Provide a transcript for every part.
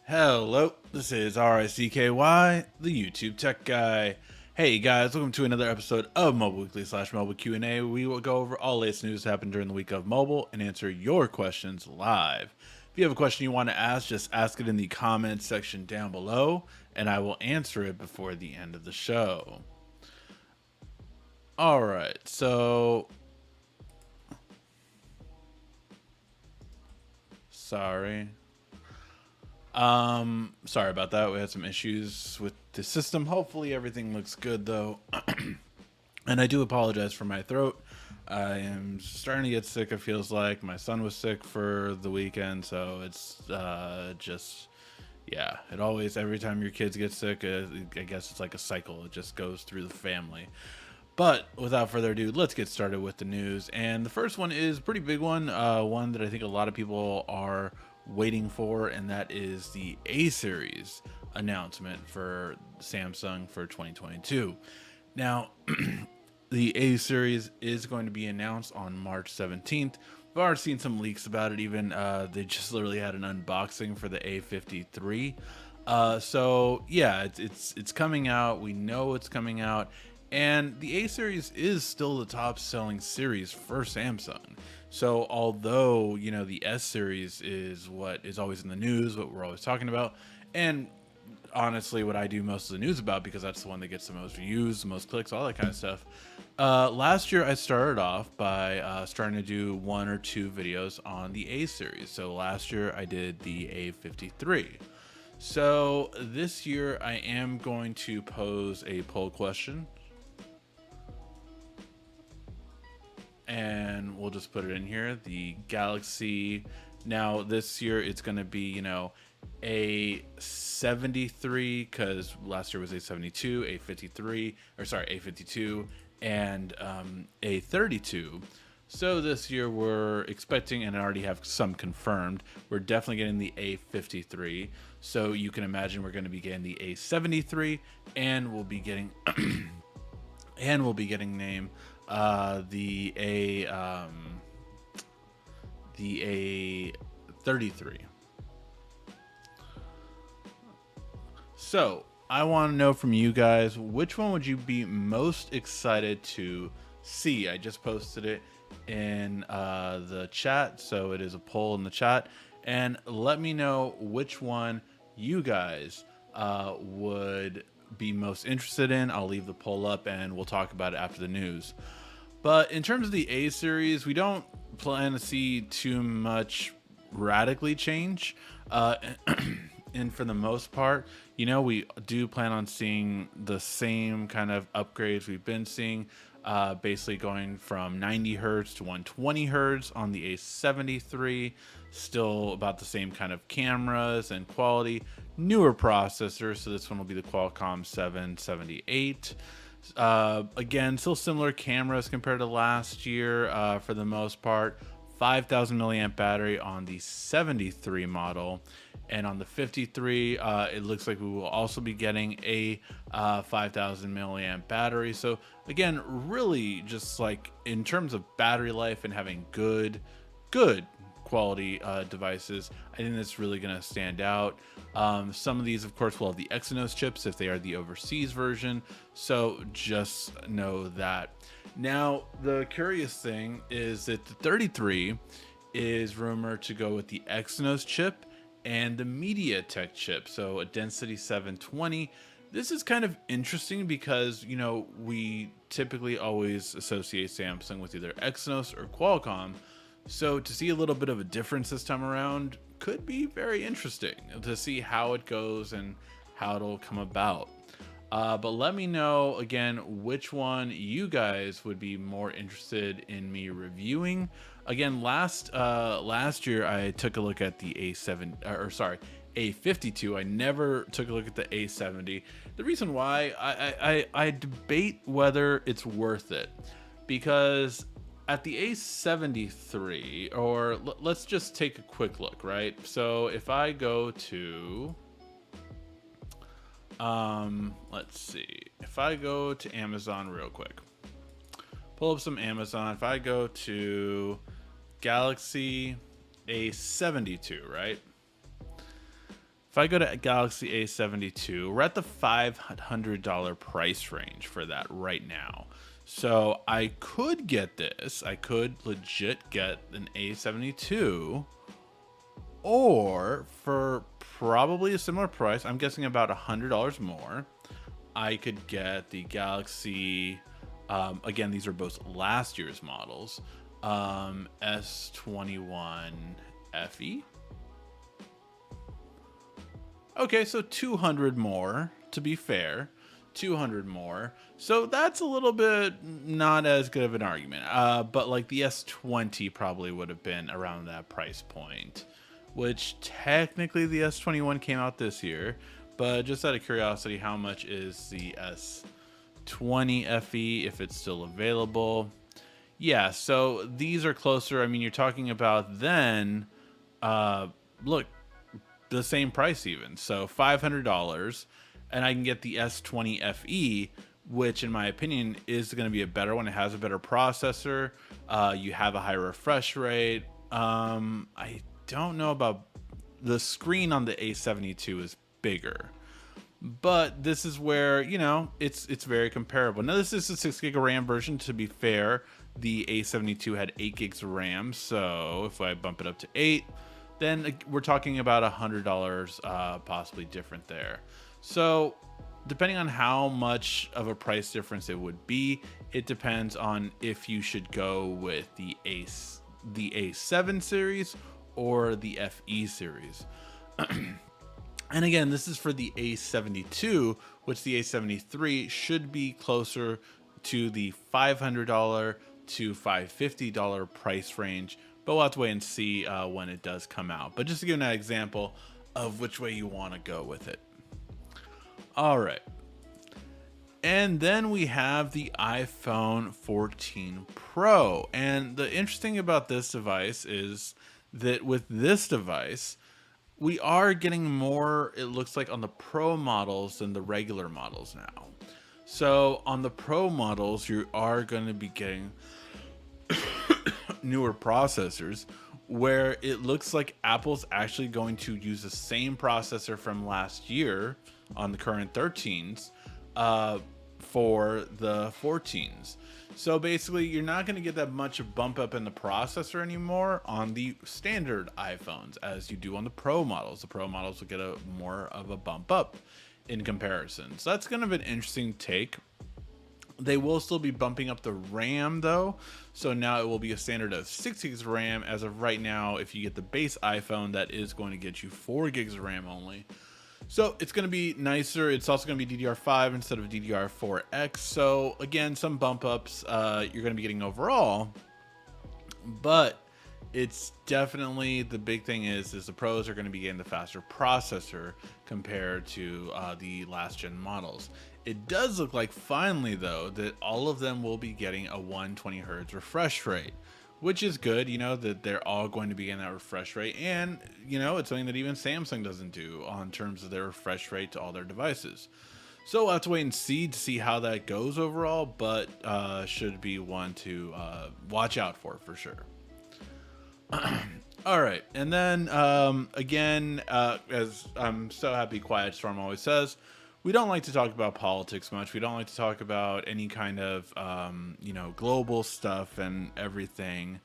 Hello, this is RICKY, the YouTube Tech Guy. Hey guys, welcome to another episode of Mobile Weekly / Mobile Q&A. We will go over all latest news that happened during the week of mobile and answer your questions live. If you have a question you want to ask, just ask it in the comments section down below, and I will answer it before the end of the show. Alright, so... Sorry about that. We had some issues with the system. Hopefully everything looks good though. And I do apologize for my throat. I am starting to get sick, it feels like. My son was sick for the weekend, so it's just, yeah, it always, every time your kids get sick, I guess it's like a cycle. It just goes through the family. But without further ado, let's get started with the news. And the first one is a pretty big one, one that I think a lot of people are waiting for, and that is the A series announcement for Samsung for 2022. Now, the A series is going to be announced on March 17th. I've already seen some leaks about it. Even they just literally had an unboxing for the A53. So yeah, it's coming out. We know it's coming out. And the A series is still the top selling series for Samsung. So although, you know, the S series is what is always in the news, what we're always talking about, and honestly what I do most of the news about, because that's the one that gets the most views, the most clicks, all that kind of stuff. Last year I started off by starting to do 1 or 2 videos on the A series. So last year I did the A53. So this year I am going to pose a poll question, and we'll just put it in here. The Galaxy, now this year it's going to be, you know, a 73, because last year was a 72, a 53, or sorry, a 52, and a 32. So this year we're expecting, and I already have some confirmed, we're definitely getting the A53. So you can imagine we're going to be getting the A73, and we'll be getting name the A33. So I want to know from you guys, which one would you be most excited to see? I just posted it in the chat, so it is a poll in the chat, and let me know which one you guys would be most interested in. I'll leave the poll up and we'll talk about it after the news. But in terms of the A series, we don't plan to see too much radically change. And for the most part, you know, we do plan on seeing the same kind of upgrades we've been seeing, basically going from 90 hertz to 120 hertz on the A73. Still about the same kind of cameras and quality. Newer processors, so this one will be the Qualcomm 778. Again, still similar cameras compared to last year for the most part. 5,000 milliamp battery on the 73 model, and on the 53 it looks like we will also be getting a 5,000 milliamp battery. So again, really just like in terms of battery life and having good quality devices, I think that's really going to stand out. Some of these, of course, will have the Exynos chips if they are the overseas version, so just know that. Now, the curious thing is that the 33 is rumored to go with the Exynos chip and the MediaTek chip, so a Density 720. This is kind of interesting because, you know, we typically always associate Samsung with either Exynos or Qualcomm. So to see a little bit of a difference this time around could be very interesting to see how it goes and how it'll come about. But let me know again which one you guys would be more interested in me reviewing. Again, last year I took a look at the A52. I never took a look at the A70. The reason why I debate whether it's worth it, because at the A73, or let's just take a quick look, right? So if I go to let's see, if I go to Amazon real quick, pull up some Amazon. If I go to Galaxy A72, right? if I go to Galaxy A72, we're at the $500 price range for that right now. So I could get this. I could legit get an A72, or for probably a similar price, I'm guessing about $100 more, I could get the Galaxy. Again, these are both last year's models. S21 FE. Okay, so 200 more, to be fair. 200 more. So that's a little bit not as good of an argument. But like the S20 probably would have been around that price point, which technically the S21 came out this year. But just out of curiosity, how much is the S20 FE if it's still available? Yeah, so these are closer. I mean, you're talking about then, look, the same price even. So $500, and I can get the S20 FE, which in my opinion is going to be a better one. It has a better processor. You have a high refresh rate. I don't know about the screen on the A72 is bigger, but this is where, you know, it's very comparable. Now this is a 6 gig of RAM version. To be fair, the A72 had 8 gigs of RAM, so if I bump it up to 8, then we're talking about $100 possibly different there. So depending on how much of a price difference it would be, it depends on if you should go with the A7 series or the FE series. And again, this is for the A72, which the A73 should be closer to the $500 to $550 price range, but we'll have to wait and see when it does come out. But just to give an example of which way you want to go with it. All right. And then we have the iPhone 14 Pro. And the interesting about this device is that with this device, we are getting more, it looks like, on the Pro models than the regular models now. So on the Pro models, you are going to be getting newer processors, where it looks like Apple's actually going to use the same processor from last year on the current 13s for the 14s. So basically, you're not going to get that much bump up in the processor anymore on the standard iPhones as you do on the Pro models. The Pro models will get a more of a bump up in comparison. So that's kind of an interesting take. They will still be bumping up the RAM though. So now it will be a standard of 6 gigs of RAM. As of right now, if you get the base iPhone, that is going to get you 4 gigs of RAM only. So it's going to be nicer. It's also going to be DDR5 instead of DDR4X. So again, some bump ups you're going to be getting overall. But it's definitely, the big thing is the Pros are going to be getting the faster processor compared to the last gen models. It does look like finally though that all of them will be getting a 120 hertz refresh rate, which is good, you know, that they're all going to be in that refresh rate. And, you know, it's something that even Samsung doesn't do on terms of their refresh rate to all their devices. So we'll have to wait and see how that goes overall, but should be one to watch out for sure. All right. And then again, as I'm so happy Quiet Storm always says, we don't like to talk about politics much. We don't like to talk about any kind of, you know, global stuff and everything.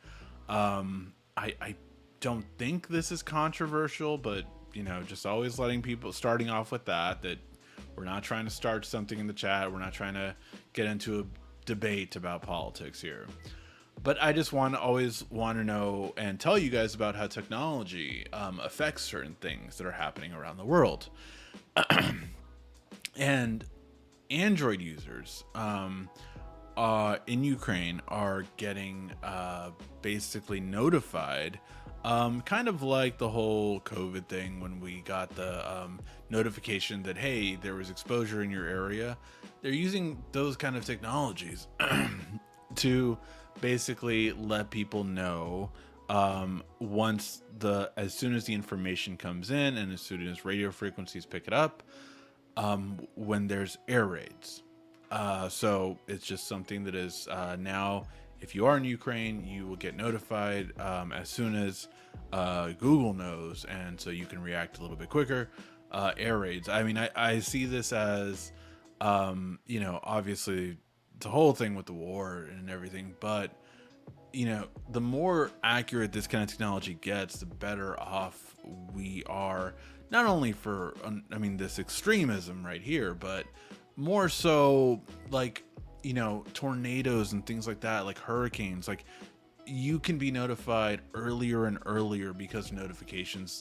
I don't think this is controversial, but, you know, just always letting people, starting off with that we're not trying to start something in the chat. We're not trying to get into a debate about politics here. But I just always want to know and tell you guys about how technology affects certain things that are happening around the world. And Android users in Ukraine are getting basically notified, kind of like the whole COVID thing when we got the notification that, hey, there was exposure in your area. They're using those kind of technologies to basically let people know as soon as the information comes in and as soon as radio frequencies pick it up, when there's air raids. So it's just something that is now, if you are in Ukraine, you will get notified as soon as Google knows, and so you can react a little bit quicker. air raids. I mean, I see this as, obviously the whole thing with the war and everything, but the more accurate this kind of technology gets, the better off we are. Not only for, this extremism right here, but more so like, tornadoes and things like that, like hurricanes. Like, you can be notified earlier and earlier because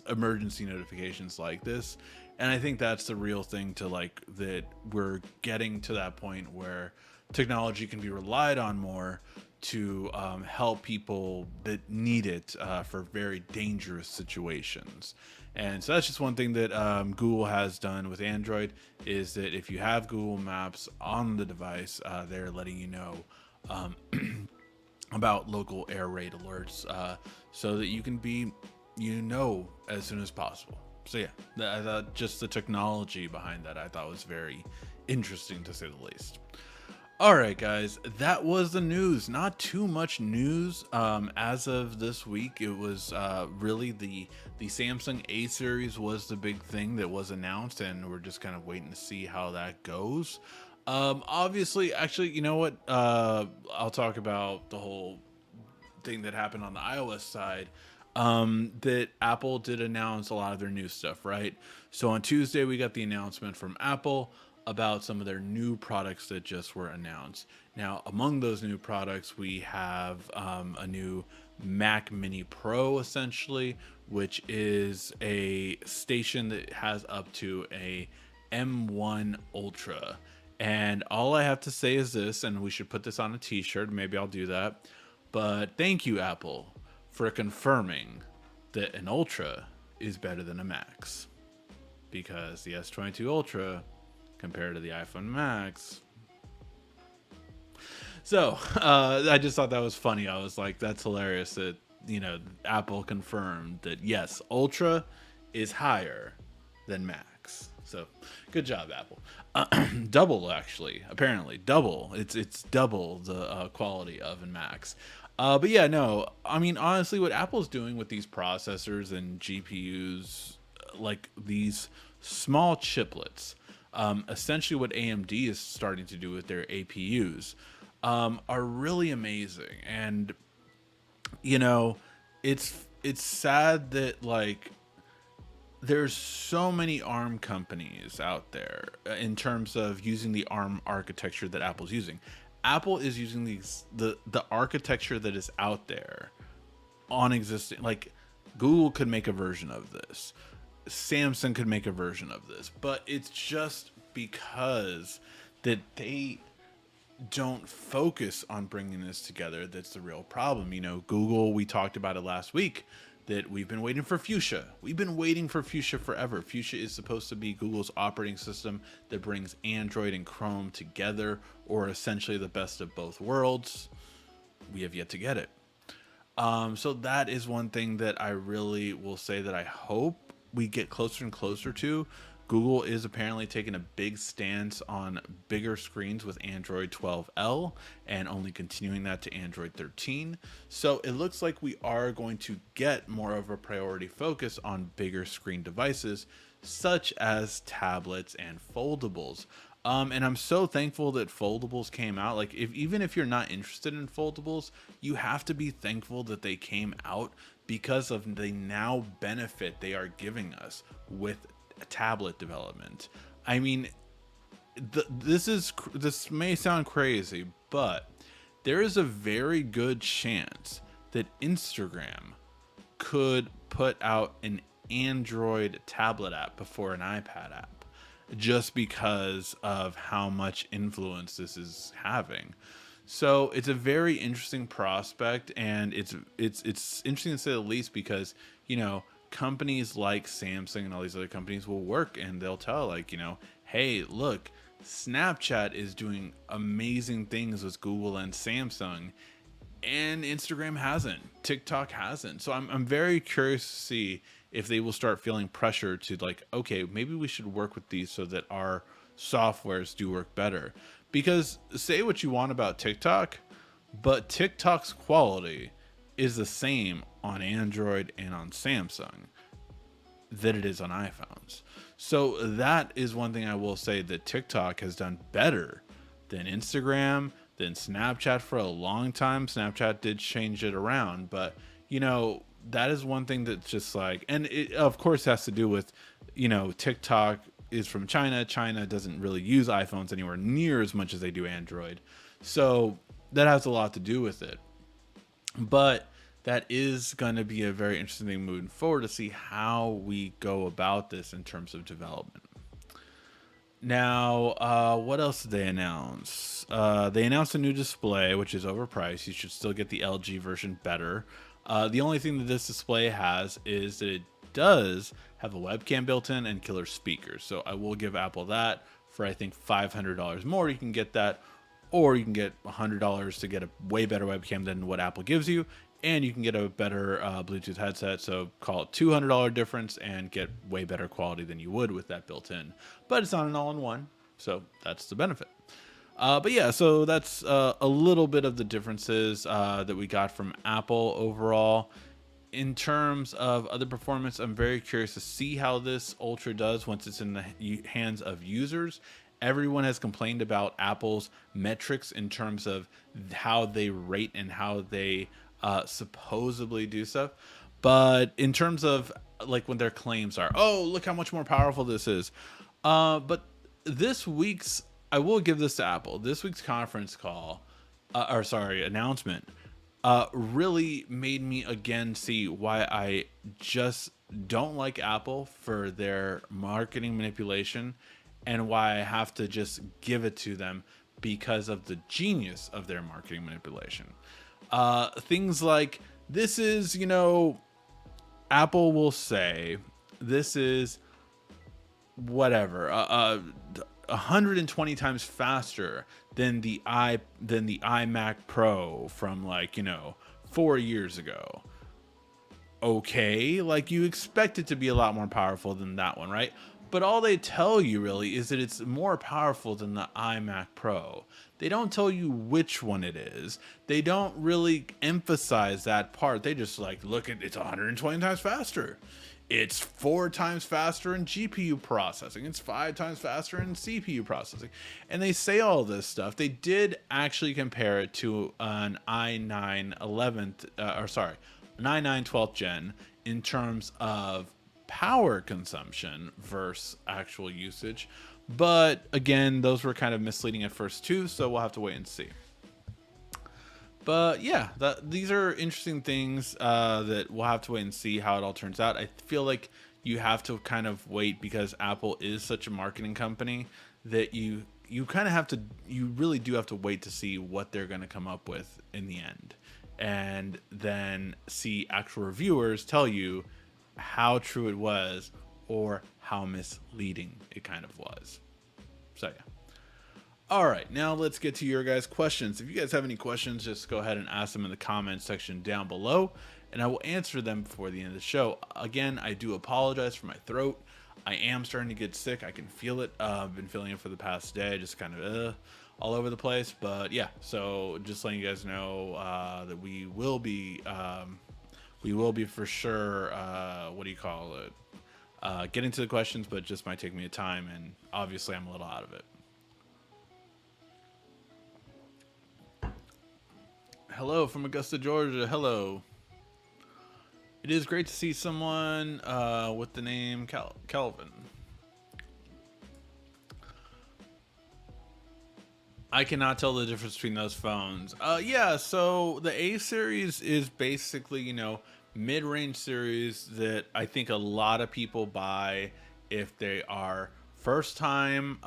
emergency notifications like this. And I think that's the real thing, to like, that we're getting to that point where technology can be relied on more to help people that need it for very dangerous situations. And so that's just one thing that Google has done with Android, is that if you have Google Maps on the device, they're letting you know about local air raid alerts, so that you can be, as soon as possible. So yeah, I thought just the technology behind that I thought was very interesting, to say the least. All right, guys, that was the news. Not too much news as of this week. It was really the Samsung A series was the big thing that was announced, and we're just kind of waiting to see how that goes. Obviously, actually, you know what? I'll talk about the whole thing that happened on the iOS side. That Apple did announce a lot of their new stuff, right? So on Tuesday, we got the announcement from Apple about some of their new products that just were announced. Now, among those new products, we have a new Mac Mini Pro, essentially, which is a station that has up to a M1 Ultra. And all I have to say is this, and we should put this on a t-shirt, maybe I'll do that. But thank you, Apple, for confirming that an Ultra is better than a Max. Because the S22 Ultra, compared to the iPhone Max. So, I just thought that was funny. I was like, that's hilarious that, Apple confirmed that, yes, Ultra is higher than Max. So, good job, Apple. Double, actually, apparently. Double. It's double the quality of a Max. But yeah, no, I mean, honestly, what Apple's doing with these processors and GPUs, like these small chiplets, essentially what AMD is starting to do with their APUs, are really amazing. And it's sad that, like, there's so many ARM companies out there in terms of using the ARM architecture that Apple's using. Apple is using the architecture that is out there on existing. Like, Google could make a version of this, Samsung could make a version of this, but it's just because that they don't focus on bringing this together that's the real problem. Google, we talked about it last week, that we've been waiting for Fuchsia. We've been waiting for Fuchsia forever. Fuchsia is supposed to be Google's operating system that brings Android and Chrome together, or essentially the best of both worlds. We have yet to get it. So that is one thing that I really will say that I hope we get closer and closer to. Google is apparently taking a big stance on bigger screens with Android 12L and only continuing that to Android 13. So it looks like we are going to get more of a priority focus on bigger screen devices, such as tablets and foldables. And I'm so thankful that foldables came out. Like, even if you're not interested in foldables, you have to be thankful that they came out, because of the now benefit they are giving us with tablet development. I mean, this may sound crazy, but there is a very good chance that Instagram could put out an Android tablet app before an iPad app, just because of how much influence this is having. So it's a very interesting prospect, and it's interesting to say the least, because companies like Samsung and all these other companies will work, and they'll tell, like, hey, look, Snapchat is doing amazing things with Google and Samsung, and Instagram hasn't, TikTok hasn't. So I'm very curious to see if they will start feeling pressure to, like, okay, maybe we should work with these so that our softwares do work better. Because say what you want about TikTok, but TikTok's quality is the same on Android and on Samsung that it is on iPhones. So that is one thing I will say that TikTok has done better than Instagram, than Snapchat for a long time. Snapchat did change it around, but that is one thing that's just like, and it of course has to do with, TikTok is from China. China doesn't really use iPhones anywhere near as much as they do Android. So that has a lot to do with it. But that is going to be a very interesting thing moving forward to see how we go about this in terms of development. Now, what else did they announce? They announced a new display, which is overpriced. You should still get the LG version better. The only thing that this display has is that it does have a webcam built in and killer speakers. So I will give Apple that. For I think $500 more, you can get that, or you can get $100 to get a way better webcam than what Apple gives you, and you can get a better Bluetooth headset. So call it $200 difference and get way better quality than you would with that built in. But it's not an all-in-one, so that's the benefit. But yeah, so that's a little bit of the differences that we got from Apple overall. In terms of other performance, I'm very curious to see how this Ultra does once it's in the hands of users. Everyone has complained about Apple's metrics in terms of how they rate and how they supposedly do stuff. But in terms of like when their claims are, oh, look how much more powerful this is. But this week's, I will give this to Apple, this week's conference call, announcement, really made me again see why I just don't like Apple for their marketing manipulation, and why I have to just give it to them because of the genius of their marketing manipulation. Things like, this is, Apple will say, this is whatever, 120 times faster than the iMac Pro from 4 years ago. Okay, like you expect it to be a lot more powerful than that one, right? But all they tell you really is that it's more powerful than the iMac Pro. They don't tell you which one it is. They don't really emphasize that part. They just look at, it's 120 times faster. It's 4 times faster in GPU processing. It's 5 times faster in CPU processing. And they say all this stuff. They did actually compare it to an i9 12th gen in terms of power consumption versus actual usage. But again, those were kind of misleading at first too, so we'll have to wait and see. But yeah, these are interesting things that we'll have to wait and see how it all turns out. I feel like you have to kind of wait because Apple is such a marketing company that you kind of have to, you really do have to wait to see what they're going to come up with in the end, and then see actual reviewers tell you how true it was or how misleading it kind of was. So yeah. All right, now let's get to your guys' questions. If you guys have any questions, just go ahead and ask them in the comments section down below, and I will answer them before the end of the show. Again, I do apologize for my throat. I am starting to get sick. I can feel it. I've been feeling it for the past day, just kind of all over the place. But yeah, so just letting you guys know that we will be for sure, getting to the questions, but it just might take me a time, and obviously I'm a little out of it. Hello from Augusta, Georgia. Hello. It is great to see someone with the name Calvin. I cannot tell the difference between those phones. Yeah, so the A series is basically, mid-range series that I think a lot of people buy if they are first time,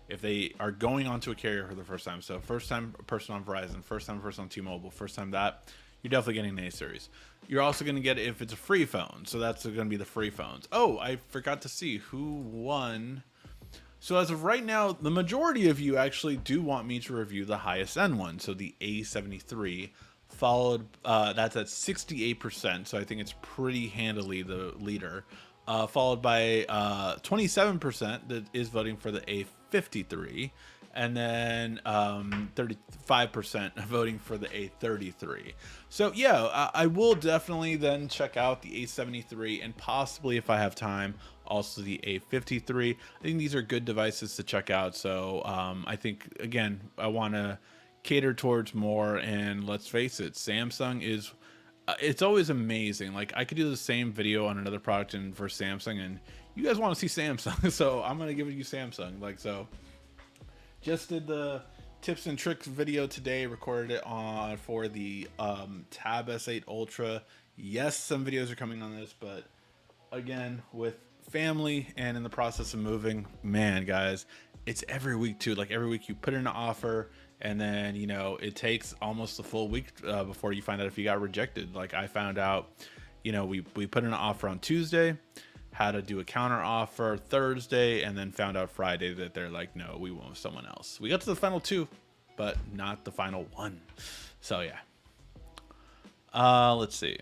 if they are going onto a carrier for the first time. So first time person on Verizon, first time person on T-Mobile, first time that, you're definitely getting an A series. You're also going to get it if it's a free phone. So that's going to be the free phones. Oh, I forgot to see who won. So as of right now, the majority of you actually do want me to review the highest end one. So the A73, followed, that's at 68%. So I think it's pretty handily the leader. Followed by 27% that is voting for the A53, and then 35% voting for the A33. So yeah, I will definitely then check out the A73, and possibly if I have time, also the A53. I think these are good devices to check out. So I think, again, I want to cater towards more. And let's face it, Samsung is it's always amazing. Like, I could do the same video on another product and for Samsung, and you guys want to see Samsung, so I'm gonna give you Samsung. Like, so just did the tips and tricks video today, recorded it on for the Tab S8 Ultra. Yes, some videos are coming on this, but again, with family and in the process of moving, man, guys, it's every week too. Like, every week you put in an offer, and then, you know, it takes almost a full week before you find out if you got rejected. Like, I found out, you know, we put in an offer on Tuesday, had to do a counter offer Thursday, and then found out Friday that they're like, no, we went with someone else. We got to the final two, but not the final one. So yeah. Let's see.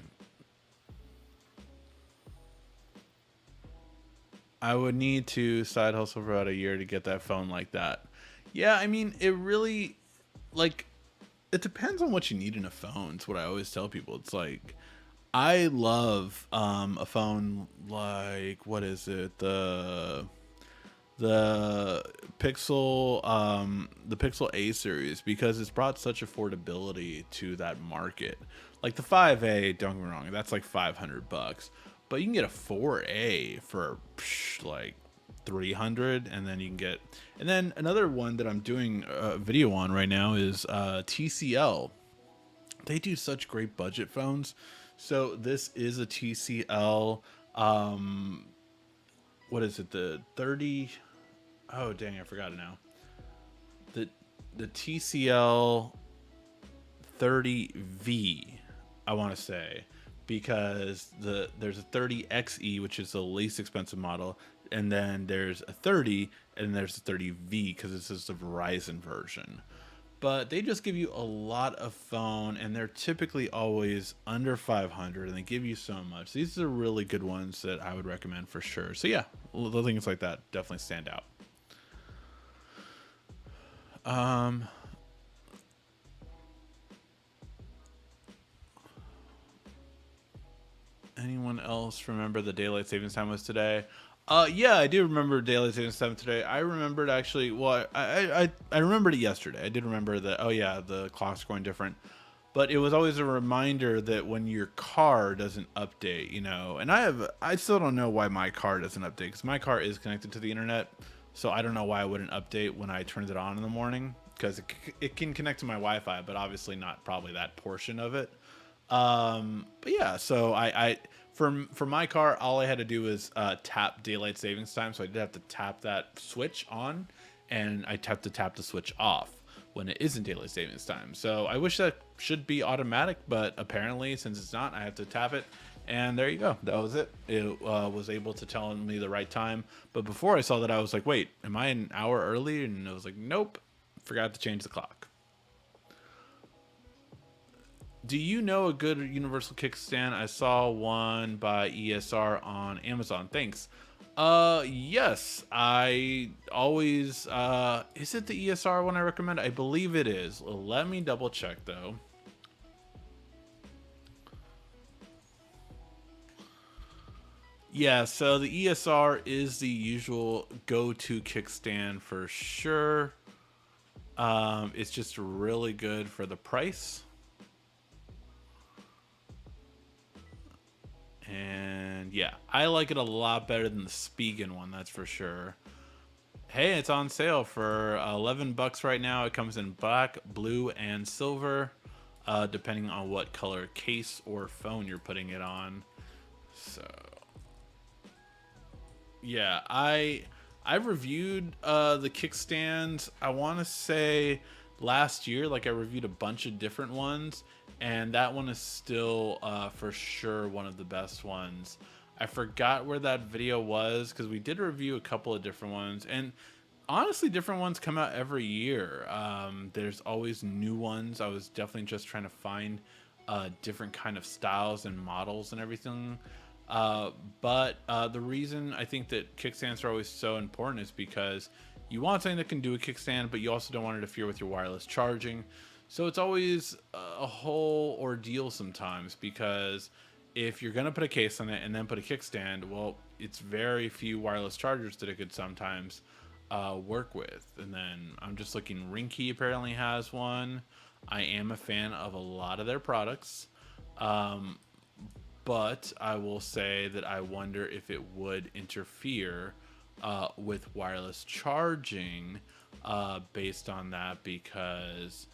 I would need to side hustle for about a year to get that phone like that. Yeah, I mean, it really, like, it depends on what you need in a phone. It's what I always tell people. It's like, I love a phone like, what is it? The Pixel A series, because it's brought such affordability to that market. Like the 5A, don't get me wrong, that's like $500, but you can get a 4A for like 300, and then you can get, and then another one that I'm doing a video on right now is TCL. They do such great budget phones. So this is a TCL, what is it, the 30, oh dang, I forgot it now. The TCL 30V, I want to say, because there's a 30XE, which is the least expensive model, and then there's a 30, and there's a 30V because this is the Verizon version. But they just give you a lot of phone, and they're typically always under 500, and they give you so much. These are really good ones that I would recommend for sure. So yeah, little things like that definitely stand out. Anyone else remember the daylight savings time was today? Yeah, I do remember daylight savings time today. I remembered actually. Well, I remembered it yesterday. I did remember that. Oh yeah, the clock's going different. But it was always a reminder that when your car doesn't update, you know, and I still don't know why my car doesn't update, because my car is connected to the internet, so I don't know why I wouldn't update when I turned it on in the morning, because it can connect to my Wi-Fi, but obviously not probably that portion of it. But yeah, so I for my car, all I had to do was tap daylight savings time, so I did have to tap that switch on, and I have to tap the switch off when it isn't daylight savings time. So I wish that should be automatic, but apparently since it's not, I have to tap it, and there you go. That was it. It was able to tell me the right time, but before I saw that, I was like, wait, am I an hour early? And I was like, nope, forgot to change the clock. Do you know a good universal kickstand? I saw one by ESR on Amazon. Thanks. Yes, I always, is it the ESR one I recommend? I believe it is. Let me double check though. Yeah, so the ESR is the usual go-to kickstand for sure. It's just really good for the price. And yeah, I like it a lot better than the Spigen one, that's for sure. Hey, it's on sale for $11 right now. It comes in black, blue, and silver, depending on what color case or phone you're putting it on. So yeah, I've reviewed the kickstands, I want to say last year. Like, I reviewed a bunch of different ones, and that one is still for sure one of the best ones. I forgot where that video was, because we did review a couple of different ones, and honestly, different ones come out every year. There's always new ones. I was definitely just trying to find different kind of styles and models and everything. But the reason I think that kickstands are always so important is because you want something that can do a kickstand, but you also don't want to interfere with your wireless charging. So it's always a whole ordeal sometimes, because if you're going to put a case on it and then put a kickstand, well, it's very few wireless chargers that it could sometimes work with. And then I'm just looking, Ringkey apparently has one. I am a fan of a lot of their products. Um, but I will say that I wonder if it would interfere with wireless charging based on that, because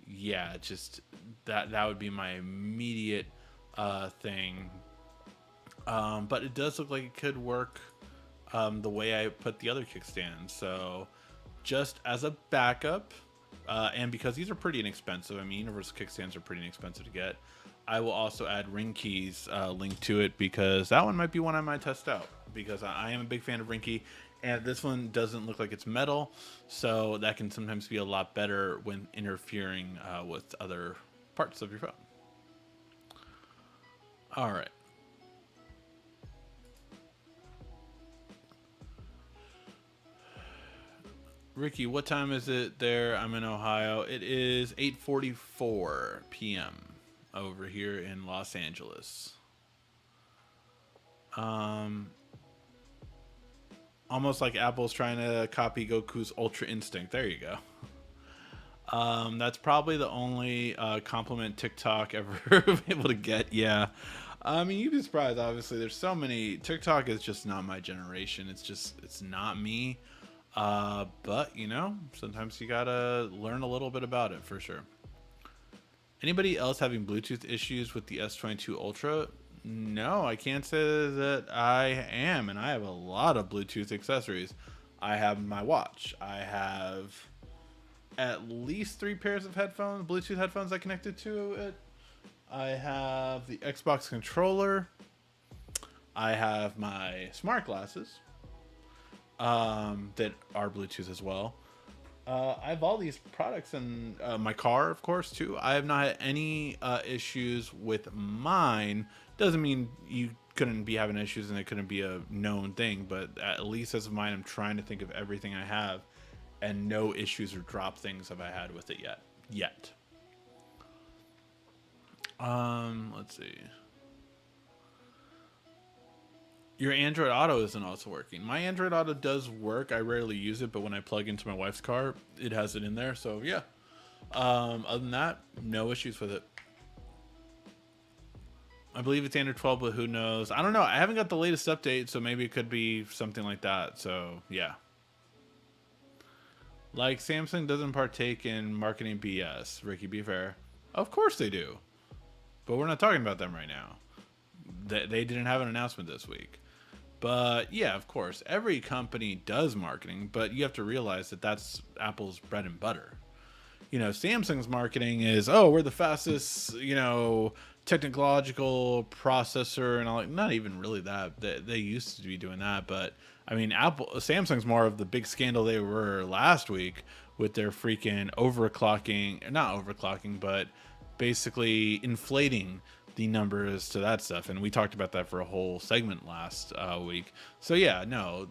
yeah, just that would be my immediate thing. But it does look like it could work the way I put the other kickstands. So just as a backup, and because these are pretty inexpensive, I mean, universal kickstands are pretty inexpensive to get, I will also add Ring Key's link to it, because that one might be one I might test out, because I am a big fan of Ring Key, and this one doesn't look like it's metal, so that can sometimes be a lot better when interfering with other parts of your phone. All right. Ricky, what time is it there? I'm in Ohio. It is 8:44 p.m. over here in Los Angeles. Almost like Apple's trying to copy Goku's Ultra Instinct. There you go. That's probably the only compliment TikTok ever been able to get. Yeah. I mean, you'd be surprised. Obviously, there's so many. TikTok is just not my generation. It's not me. But you know, sometimes you gotta learn a little bit about it for sure. Anybody else having Bluetooth issues with the S22 Ultra? No, I can't say that I am, and I have a lot of Bluetooth accessories. I have my watch. I have at least 3 pairs of headphones, Bluetooth headphones I connected to it. I have the Xbox controller. I have my smart glasses that are Bluetooth as well. I have all these products in my car, of course, too. I have not had any issues with mine. Doesn't mean you couldn't be having issues and it couldn't be a known thing, but at least as of mine, I'm trying to think of everything I have, and no issues or drop things have I had with it yet. Let's see. Your Android Auto isn't also working. My Android Auto does work. I rarely use it, but when I plug into my wife's car, it has it in there. So yeah. Other than that, no issues with it. I believe it's Android 12, but who knows? I don't know. I haven't got the latest update, so maybe it could be something like that. So yeah. Like, Samsung doesn't partake in marketing BS. Ricky, be fair. Of course they do. But we're not talking about them right now. They didn't have an announcement this week. But yeah, of course, every company does marketing, but you have to realize that that's Apple's bread and butter. You know, Samsung's marketing is, oh, we're the fastest, you know, technological processor, and all. Not even really that. They used to be doing that, but I mean, Samsung's more of the big scandal they were last week with their freaking not overclocking, but basically inflating the numbers to that stuff, and we talked about that for a whole segment last week. So yeah, no,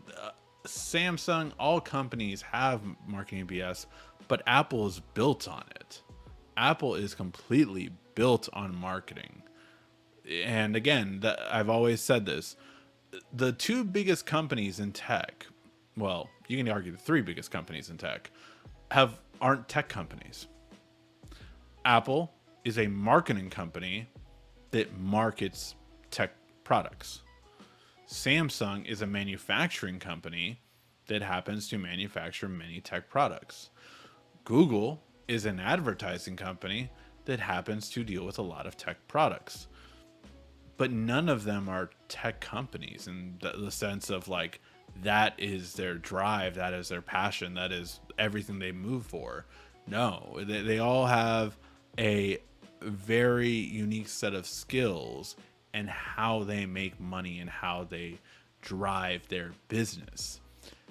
Samsung, all companies have marketing BS, but Apple is built on it. Apple is completely built on marketing. And again, I've always said this, the 2 biggest companies in tech, well, you can argue the 3 biggest companies in tech, aren't tech companies. Apple is a marketing company that markets tech products. Samsung is a manufacturing company that happens to manufacture many tech products. Google is an advertising company that happens to deal with a lot of tech products. But none of them are tech companies in the sense of like, that is their drive, that is their passion, that is everything they move for. No, they all have a very unique set of skills and how they make money and how they drive their business.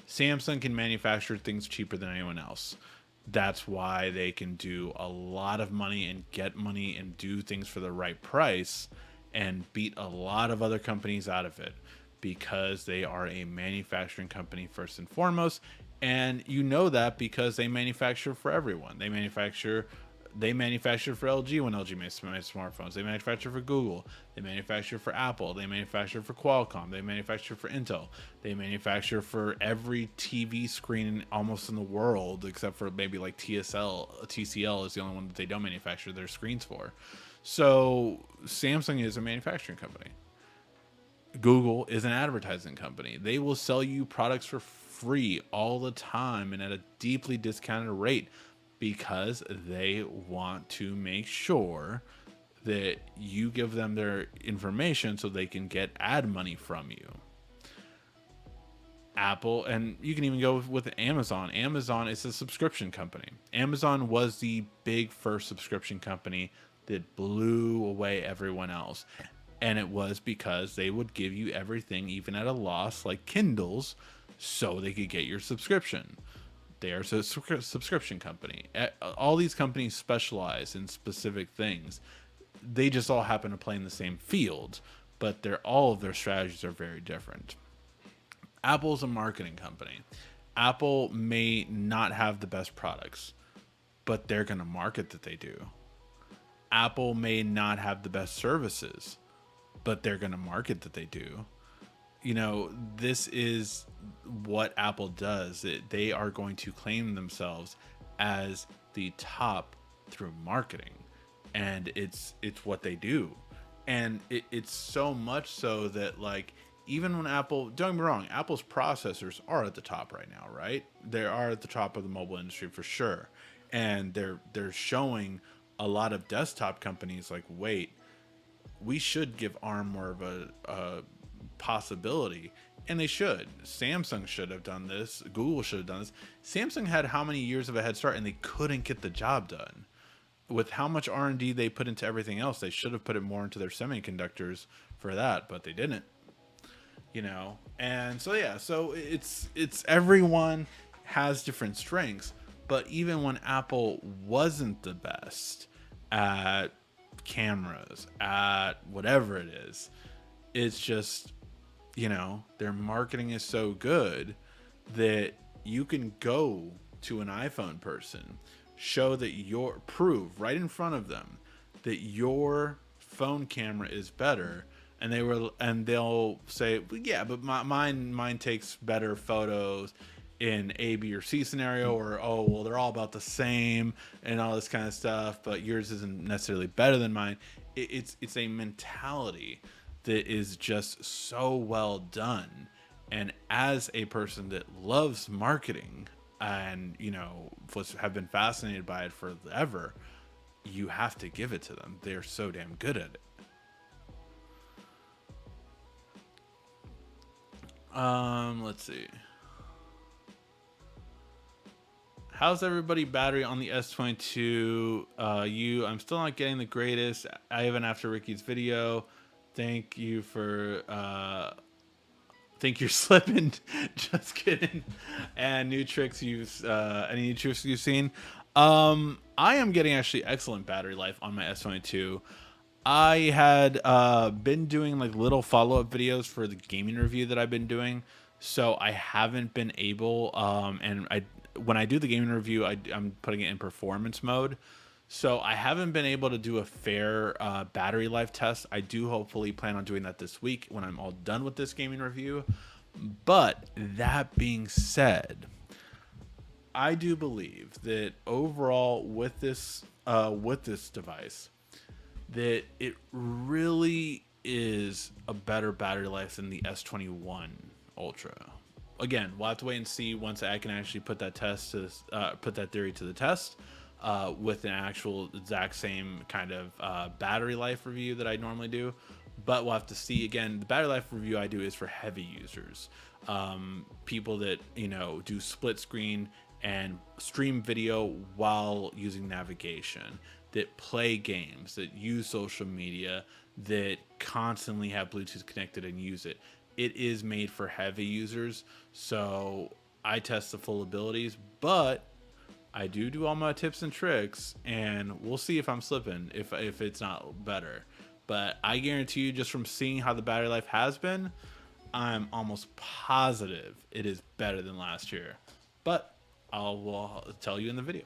Samsung can manufacture things cheaper than anyone else. That's why they can do a lot of money and get money and do things for the right price and beat a lot of other companies out of it, because they are a manufacturing company first and foremost. And you know that because they manufacture for everyone. They manufacture They manufactured for LG when LG made smartphones. They manufactured for Google. They manufactured for Apple. They manufactured for Qualcomm. They manufactured for Intel. They manufacture for every TV screen almost in the world, except for maybe like TCL is the only one that they don't manufacture their screens for. So Samsung is a manufacturing company. Google is an advertising company. They will sell you products for free all the time and at a deeply discounted rate because they want to make sure that you give them their information so they can get ad money from you. Apple, and you can even go with Amazon. Amazon is a subscription company. Amazon was the big first subscription company that blew away everyone else. And it was because they would give you everything, even at a loss, like Kindles, so they could get your subscription. They are a subscription company. All these companies specialize in specific things. They just all happen to play in the same field, but all of their strategies are very different. Apple's a marketing company. Apple may not have the best products, but they're going to market that they do. Apple may not have the best services, but they're going to market that they do. You know, this is what Apple does. They are going to claim themselves as the top through marketing, and it's what they do. And it's so much so that, like, even when Apple, don't get me wrong, Apple's processors are at the top right now, right? They are at the top of the mobile industry for sure. And they're showing a lot of desktop companies like, wait, we should give ARM more of a possibility. And they should. Samsung should have done this. Google should have done this. Samsung had how many years of a head start, and they couldn't get the job done. With how much R&D they put into everything else, they should have put it more into their semiconductors for that, but they didn't. You know, and so yeah, so it's everyone has different strengths, but even when Apple wasn't the best at cameras, at whatever it is, it's just, you know, their marketing is so good that you can go to an iPhone person, show that prove right in front of them that your phone camera is better, and they'll say, well, yeah, but mine takes better photos in A, B, or C scenario, or, oh, well, they're all about the same and all this kind of stuff, but yours isn't necessarily better than mine. It's a mentality that is just so well done. And as a person that loves marketing and, you know, have been fascinated by it forever, you have to give it to them. They're so damn good at it. Let's see. How's everybody battery on the S22? I'm still not getting the greatest. I even after Ricky's video. Thank you for think you're slipping. Just kidding. And any new tricks you've seen? I am getting actually excellent battery life on my S22. I had been doing like little follow-up videos for the gaming review that I've been doing, so I haven't been able when I do the gaming review, I'm putting it in performance mode, so I haven't been able to do a fair battery life test. I do hopefully plan on doing that this week when I'm all done with this gaming review. But that being said, I do believe that overall with this device, that it really is a better battery life than the S21 Ultra. Again, we'll have to wait and see once I can actually put that theory to the test with an actual exact same kind of battery life review that I normally do. But we'll have to see. Again, the battery life review I do is for heavy users, people that, you know, do split screen and stream video while using navigation, that play games, that use social media, that constantly have Bluetooth connected and use it. It is made for heavy users, so I test the full abilities, but I do all my tips and tricks, and we'll see if I'm slipping, if it's not better. But I guarantee you, just from seeing how the battery life has been, I'm almost positive it is better than last year. But will tell you in the video.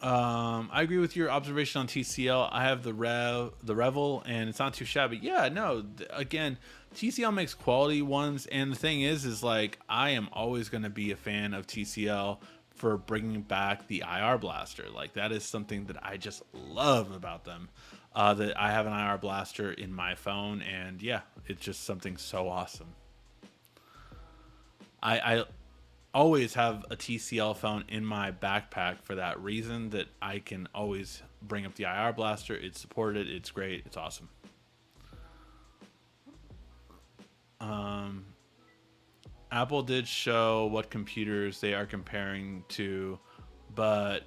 I agree with your observation on TCL. I have the Revel, and it's not too shabby. Yeah, no. Again, TCL makes quality ones, and the thing is like I am always going to be a fan of TCL for bringing back the IR blaster. Like that is something that I just love about them. That I have an IR blaster in my phone, and yeah, it's just something so awesome. I always have a TCL phone in my backpack for that reason, that I can always bring up the IR blaster. It's supported. It's great. It's awesome. Um, Apple did show what computers they are comparing to, but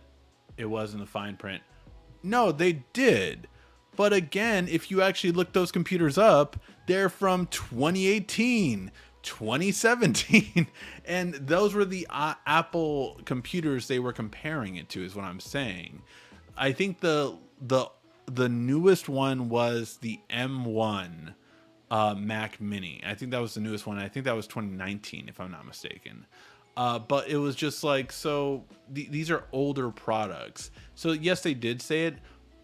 it wasn't the fine print. No, they did. But again, if you actually look those computers up, they're from 2018, 2017, and those were the Apple computers they were comparing it to, is what I'm saying. I think the newest one was the M1 Mac Mini. I think that was the newest one. I think that was 2019, if I'm not mistaken. But it was just like, so these are older products. So yes, they did say it,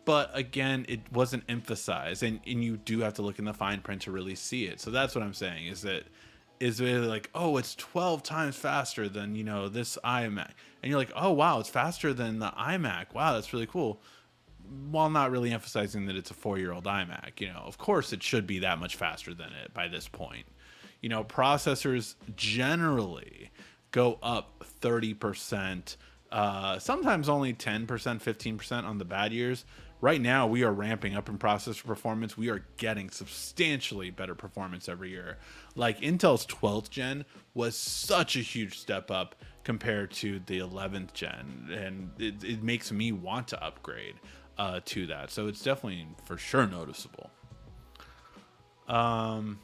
but again, it wasn't emphasized, and you do have to look in the fine print to really see it. So that's what I'm saying, is really like, oh, it's 12 times faster than, this iMac. And you're like, oh, wow, it's faster than the iMac. Wow, that's really cool. While not really emphasizing that it's a 4-year-old iMac, of course it should be that much faster than it by this point. Processors generally go up 30%, sometimes only 10%, 15% on the bad years. Right now, we are ramping up in processor performance. We are getting substantially better performance every year. Like Intel's 12th gen was such a huge step up compared to the 11th gen, and it makes me want to upgrade to that. So it's definitely for sure noticeable. How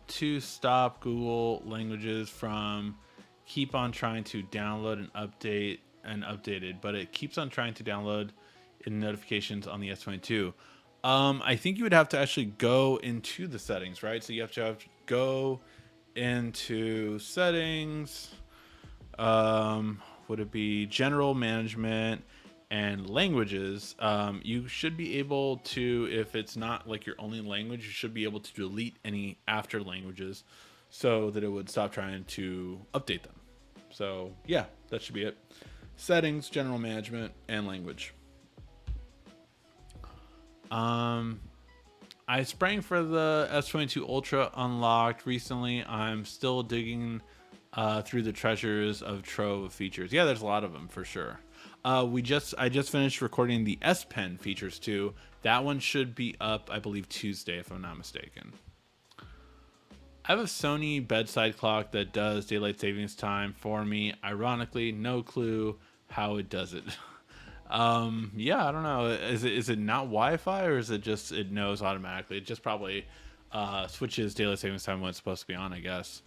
to stop Google languages from keep on trying to download and update and updated, but it keeps on trying to download in notifications on the S22. I think you would have to actually go into the settings, right? So you have to go into settings. Would it be general management and languages? You should be able to, if it's not like your only language, you should be able to delete any after languages so that it would stop trying to update them. So yeah, that should be it. Settings, general management, and language. I sprang for the S22 Ultra unlocked recently. I'm still digging through the treasures of trove of features. Yeah, there's a lot of them for sure. I just finished recording the S Pen features too. That one should be up, I believe, Tuesday, if I'm not mistaken. I have a Sony bedside clock that does daylight savings time for me. Ironically, no clue how it does it. Yeah, I don't know. Is it not Wi-Fi, or is it just it knows automatically? It just probably switches daylight savings time when it's supposed to be on, I guess.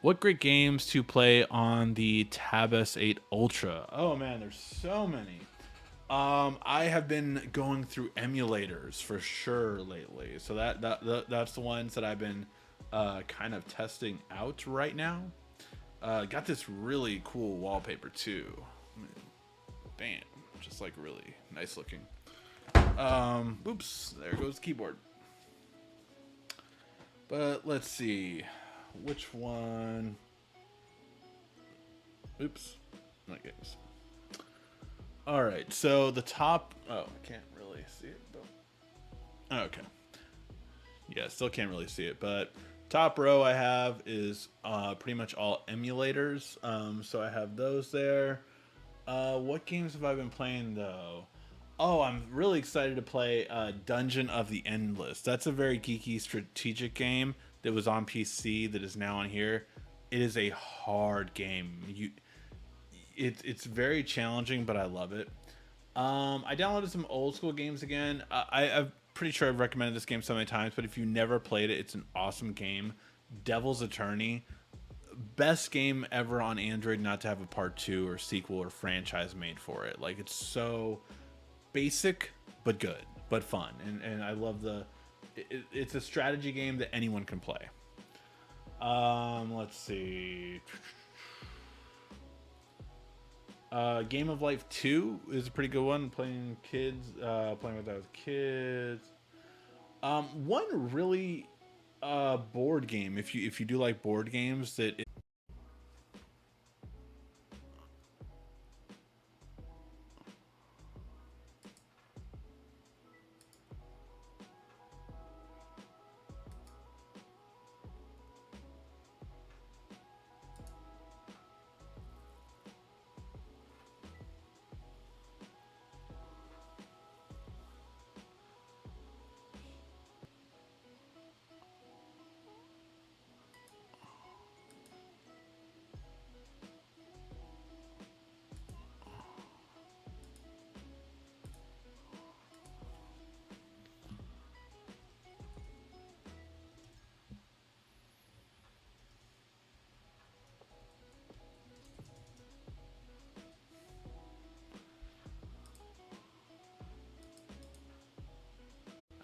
What great games to play on the Tab S8 Ultra? Oh man, there's so many. I have been going through emulators for sure lately. So that's the ones that I've been kind of testing out right now. Got this really cool wallpaper too. Bam, just like really nice looking. Oops, there goes the keyboard. But let's see, which one? Oops, okay. All right, so the top. Oh, I can't really see it though. Okay. Yeah, still can't really see it, but top row I have is pretty much all emulators. So I have those there. What games have I been playing though? Oh, I'm really excited to play Dungeon of the Endless. That's a very geeky strategic game that was on PC that is now on here. It is a hard game. It's very challenging, but I love it. I downloaded some old school games again. I'm pretty sure I've recommended this game so many times, but if you never played it, it's an awesome game. Devil's Attorney. Best game ever on Android not to have a part 2 or sequel or franchise made for it. Like, it's so basic but good but fun, and I love it's a strategy game that anyone can play. Let's see. Game of Life 2 is a pretty good one. Playing with those kids. One really board game, if you do like board games, that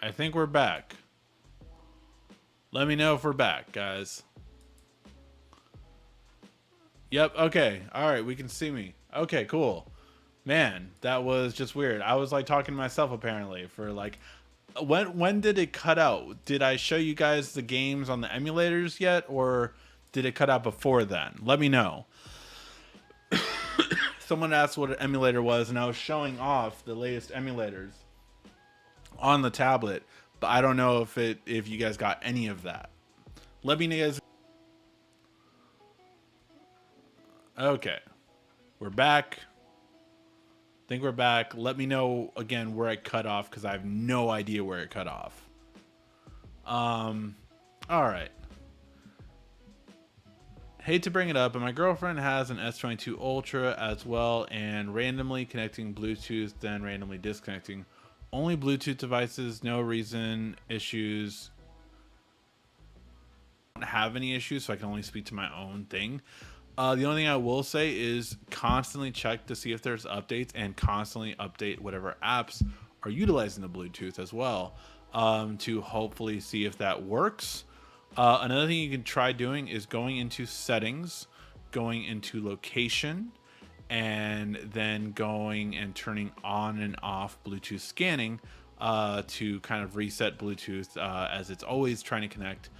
I think we're back. Let me know if we're back, guys. Yep, okay. All right, we can see me. Okay, cool. Man, that was just weird. I was like talking to myself apparently for like when did it cut out? Did I show you guys the games on the emulators yet, or did it cut out before then? Let me know. Someone asked what an emulator was, and I was showing off the latest emulators on the tablet, but I don't know if you guys got any of that. Let me know, guys. Okay, we're back. Think we're back. Let me know again where I cut off, because I have no idea where it cut off. All right. Hate to bring it up, but my girlfriend has an S22 Ultra as well, and randomly connecting Bluetooth, then randomly disconnecting. Only Bluetooth devices, no reason, issues. I don't have any issues, so I can only speak to my own thing. The only thing I will say is constantly check to see if there's updates, and constantly update whatever apps are utilizing the Bluetooth as well, to hopefully see if that works. Another thing you can try doing is going into settings, going into location, and then going and turning on and off Bluetooth scanning to kind of reset Bluetooth, as it's always trying to connect.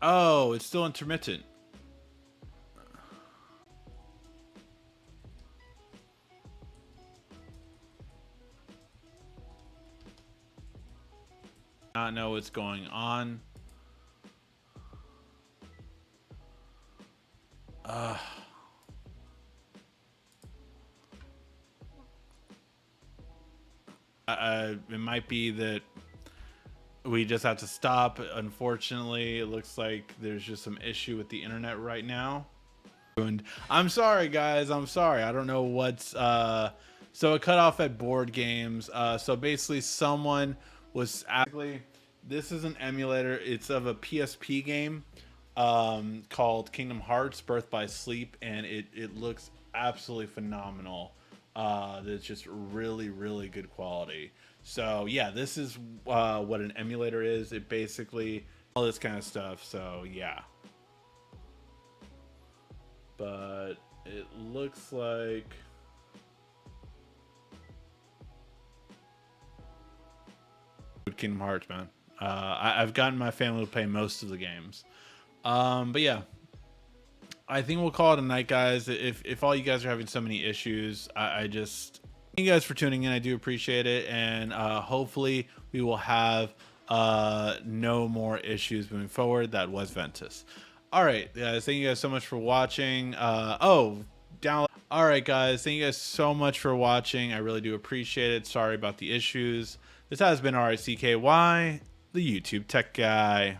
Oh, it's still intermittent. Not know what's going on. It might be that we just have to stop. Unfortunately, it looks like there's just some issue with the internet right now. And I'm sorry, guys. I'm sorry. I don't know what's so it cut off at board games. So basically, someone was actually, this is an emulator. It's of a PSP game called Kingdom Hearts Birth by Sleep, and it looks absolutely phenomenal. It's just really, really good quality. So yeah, this is what an emulator is. It basically all this kind of stuff. So yeah, but it looks like Kingdom Hearts, man. I've gotten my family to play most of the games. But yeah, I think we'll call it a night, guys. If all you guys are having so many issues, I just thank you guys for tuning in. I do appreciate it, and hopefully we will have no more issues moving forward. That was Ventus. All right, guys. Thank you guys so much for watching. All right, guys. Thank you guys so much for watching. I really do appreciate it. Sorry about the issues. This has been RICKY, the YouTube Tech Guy.